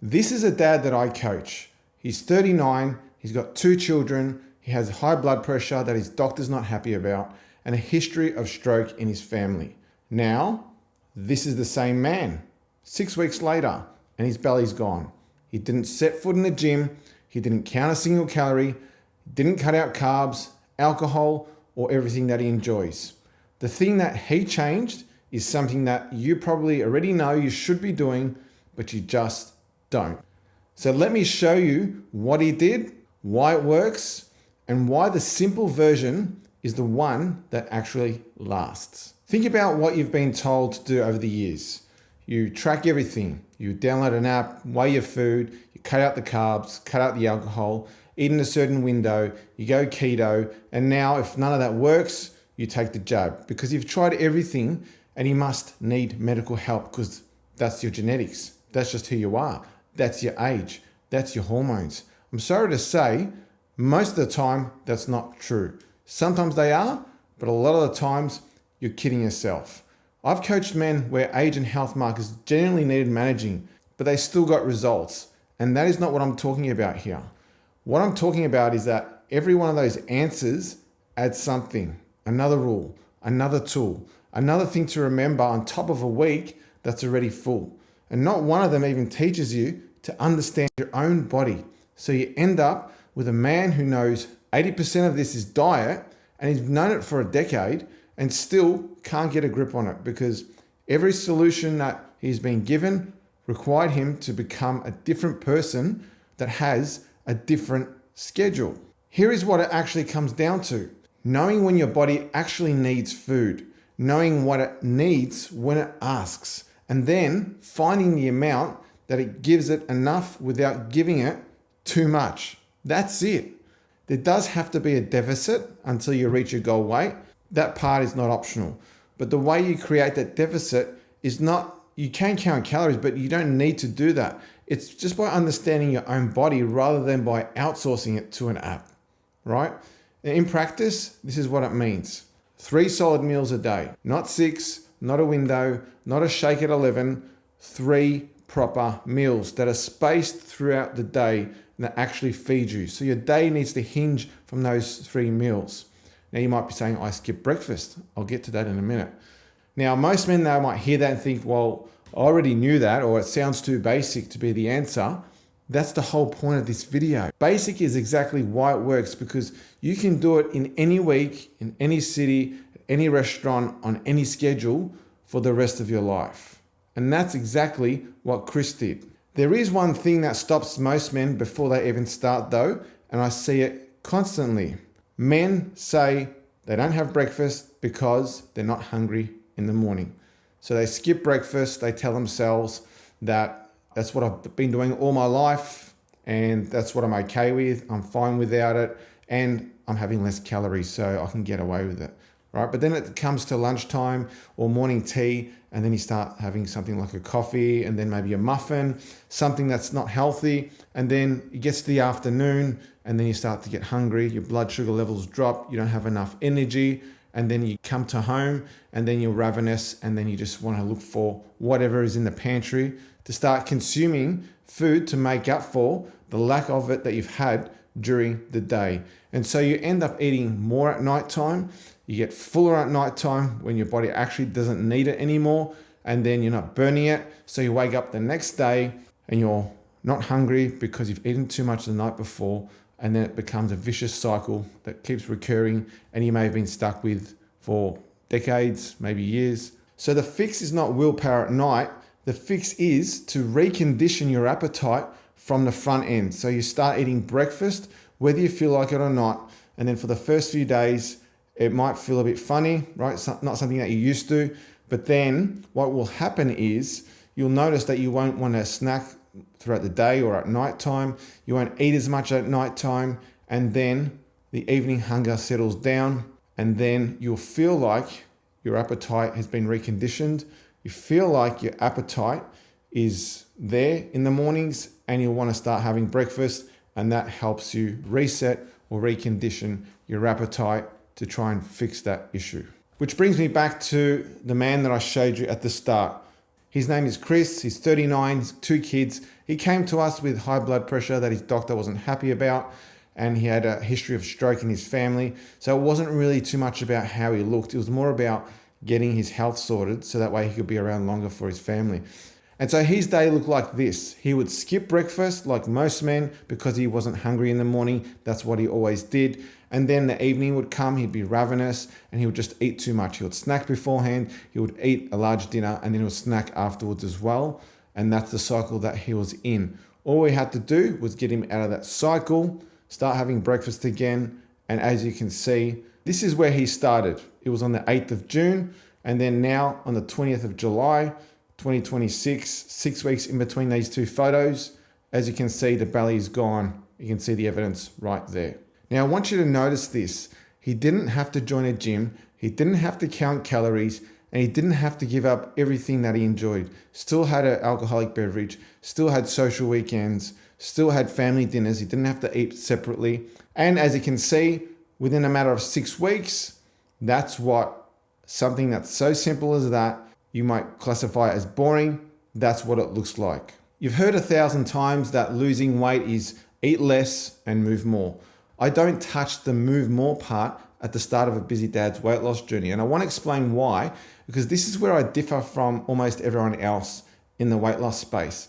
This is a dad that I coach. He's 39, he's got 2 children, he has high blood pressure that his doctor's not happy about, and a history of stroke in his family. Now, this is the same man. 6 weeks later, and his belly's gone. He didn't set foot in the gym, he didn't count a single calorie, didn't cut out carbs, alcohol, or everything that he enjoys. The thing that he changed is something that you probably already know you should be doing, but you just don't. So let me show you what he did, why it works, and why the simple version is the one that actually lasts. Think about what you've been told to do over the years. You track everything. You download an app, weigh your food, you cut out the carbs, cut out the alcohol, eat in a certain window, you go keto, and now if none of that works, you take the jab because you've tried everything and you must need medical help because that's your genetics. That's just who you are. That's your age. That's your hormones. I'm sorry to say, most of the time, that's not true. Sometimes they are, but a lot of the times, you're kidding yourself. I've coached men where age and health markers genuinely needed managing, but they still got results. And that is not what I'm talking about here. What I'm talking about is that every one of those answers adds something, another rule, another tool, another thing to remember on top of a week that's already full. And not one of them even teaches you to understand your own body. So you end up with a man who knows 80% of this is diet and he's known it for a decade and still can't get a grip on it because every solution that he's been given required him to become a different person that has a different schedule. Here is what it actually comes down to. Knowing when your body actually needs food, knowing what it needs when it asks, and then finding the amount that it gives it enough without giving it too much. That's it. There does have to be a deficit until you reach your goal weight. That part is not optional. But the way you create that deficit is not, you can count calories, but you don't need to do that. It's just by understanding your own body rather than by outsourcing it to an app, right? In practice, this is what it means. 3 solid meals a day, not 6, not a window, not a shake at 11, 3 proper meals that are spaced throughout the day and that actually feed you. So your day needs to hinge from those 3 meals. Now you might be saying, I skip breakfast. I'll get to that in a minute. Now, most men now might hear that and think, well, I already knew that, or it sounds too basic to be the answer. That's the whole point of this video. Basic is exactly why it works because you can do it in any week, in any city, any restaurant, on any schedule for the rest of your life. And that's exactly what Chris did. There is one thing that stops most men before they even start though, and I see it constantly. Men say they don't have breakfast because they're not hungry in the morning. So they skip breakfast, they tell themselves that that's what I've been doing all my life and that's what I'm okay with, I'm fine without it, and I'm having less calories so I can get away with it. Right? But then it comes to lunchtime or morning tea, and then you start having something like a coffee and then maybe a muffin, something that's not healthy. And then it gets to the afternoon and then you start to get hungry, your blood sugar levels drop, you don't have enough energy. And then you come to home and then you're ravenous and then you just want to look for whatever is in the pantry to start consuming food to make up for the lack of it that you've had during the day. And so you end up eating more at nighttime. You get fuller at nighttime when your body actually doesn't need it anymore, and then you're not burning it. So you wake up the next day and you're not hungry because you've eaten too much the night before, and then it becomes a vicious cycle that keeps recurring and you may have been stuck with for decades, maybe years. So the fix is not willpower at night. The fix is to recondition your appetite from the front end. So you start eating breakfast, whether you feel like it or not, and then for the first few days, it might feel a bit funny, right? It's not something that you're used to. But then what will happen is you'll notice that you won't want to snack throughout the day or at nighttime. You won't eat as much at nighttime. And then the evening hunger settles down. And then you'll feel like your appetite has been reconditioned. You feel like your appetite is there in the mornings and you'll want to start having breakfast. And that helps you reset or recondition your appetite to try and fix that issue. Which brings me back to the man that I showed you at the start. His name is Chris, he's 39, he's 2 kids, He came to us with high blood pressure that his doctor wasn't happy about, and he had a history of stroke in his family. So it wasn't really too much about how he looked. It was more about getting his health sorted so that way he could be around longer for his family. And so his day looked like this. He would skip breakfast like most men because he wasn't hungry in the morning. That's what he always did. And then the evening would come, he'd be ravenous and he would just eat too much. He would snack beforehand, he would eat a large dinner, and then he would snack afterwards as well. And that's the cycle that he was in. All we had to do was get him out of that cycle, start having breakfast again. And as you can see, this is where he started. It was on the 8th of June. And then now on the 20th of July, 2026, 6 weeks in between these two photos. As you can see, the belly is gone. You can see the evidence right there. Now, I want you to notice this. He didn't have to join a gym. He didn't have to count calories, and he didn't have to give up everything that he enjoyed. Still had an alcoholic beverage, still had social weekends, still had family dinners. He didn't have to eat separately. And as you can see, within a matter of 6 weeks, that's what something that's so simple as that, you might classify as boring. That's what it looks like. You've heard 1,000 times that losing weight is eat less and move more. I don't touch the move more part at the start of a busy dad's weight loss journey. And I want to explain why, because this is where I differ from almost everyone else in the weight loss space.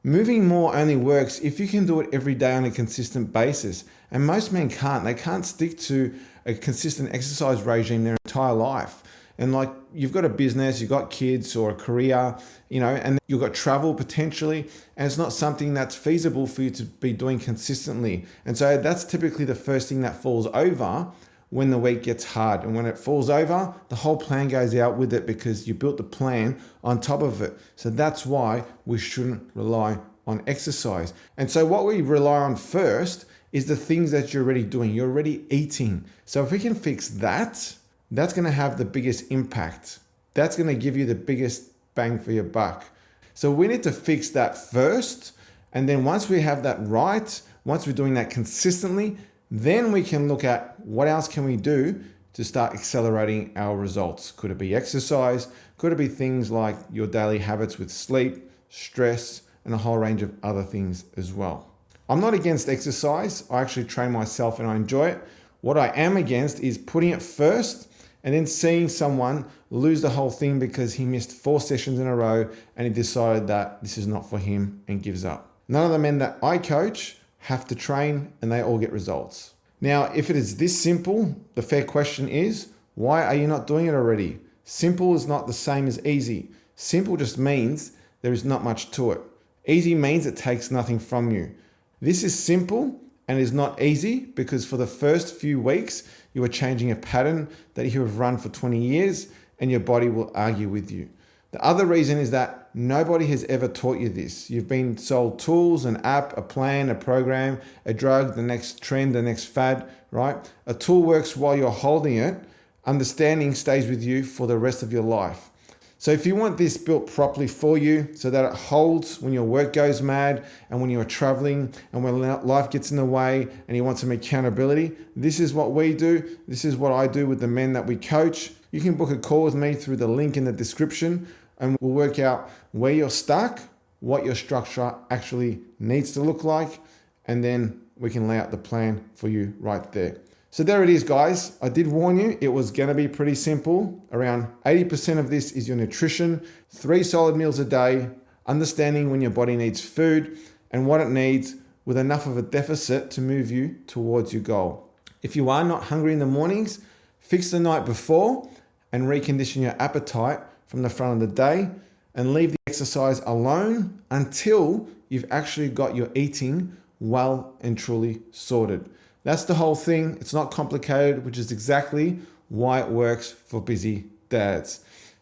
Moving more only works if you can do it every day on a consistent basis. And most men can't. They can't stick to a consistent exercise regime their entire life. And like, you've got a business, you've got kids or a career, and you've got travel potentially, and it's not something that's feasible for you to be doing consistently. And so that's typically the first thing that falls over when the week gets hard. And when it falls over, the whole plan goes out with it because you built the plan on top of it. So that's why we shouldn't rely on exercise. And so what we rely on first is the things that you're already doing. You're already eating. So if we can fix that, that's going to have the biggest impact. That's going to give you the biggest bang for your buck. So we need to fix that first. And then once we have that right, once we're doing that consistently, then we can look at what else can we do to start accelerating our results. Could it be exercise? Could it be things like your daily habits with sleep, stress, and a whole range of other things as well? I'm not against exercise. I actually train myself and I enjoy it. What I am against is putting it first and then seeing someone lose the whole thing because he missed 4 sessions in a row and he decided that this is not for him and gives up. None of the men that I coach have to train and they all get results. Now, if it is this simple, the fair question is, why are you not doing it already? Simple is not the same as easy. Simple just means there is not much to it. Easy means it takes nothing from you. This is simple and is not easy because for the first few weeks, you are changing a pattern that you have run for 20 years and your body will argue with you. The other reason is that nobody has ever taught you this. You've been sold tools, an app, a plan, a program, a drug, the next trend, the next fad, right? A tool works while you're holding it. Understanding stays with you for the rest of your life. So if you want this built properly for you so that it holds when your work goes mad and when you're traveling and when life gets in the way and you want some accountability, this is what we do. This is what I do with the men that we coach. You can book a call with me through the link in the description and we'll work out where you're stuck, what your structure actually needs to look like, and then we can lay out the plan for you right there. So there it is, guys. I did warn you, it was going to be pretty simple. Around 80% of this is your nutrition, 3 solid meals a day, understanding when your body needs food and what it needs with enough of a deficit to move you towards your goal. If you are not hungry in the mornings, fix the night before and recondition your appetite from the front of the day and leave the exercise alone until you've actually got your eating well and truly sorted. That's the whole thing. It's not complicated, which is exactly why it works for busy dads.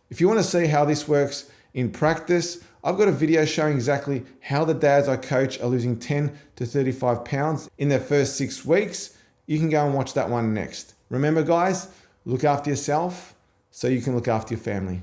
If you want to see how this works in practice, I've got a video showing exactly how the dads I coach are losing 10 to 35 pounds in their first 6 weeks. You can go and watch that one next. Remember, guys, look after yourself so you can look after your family.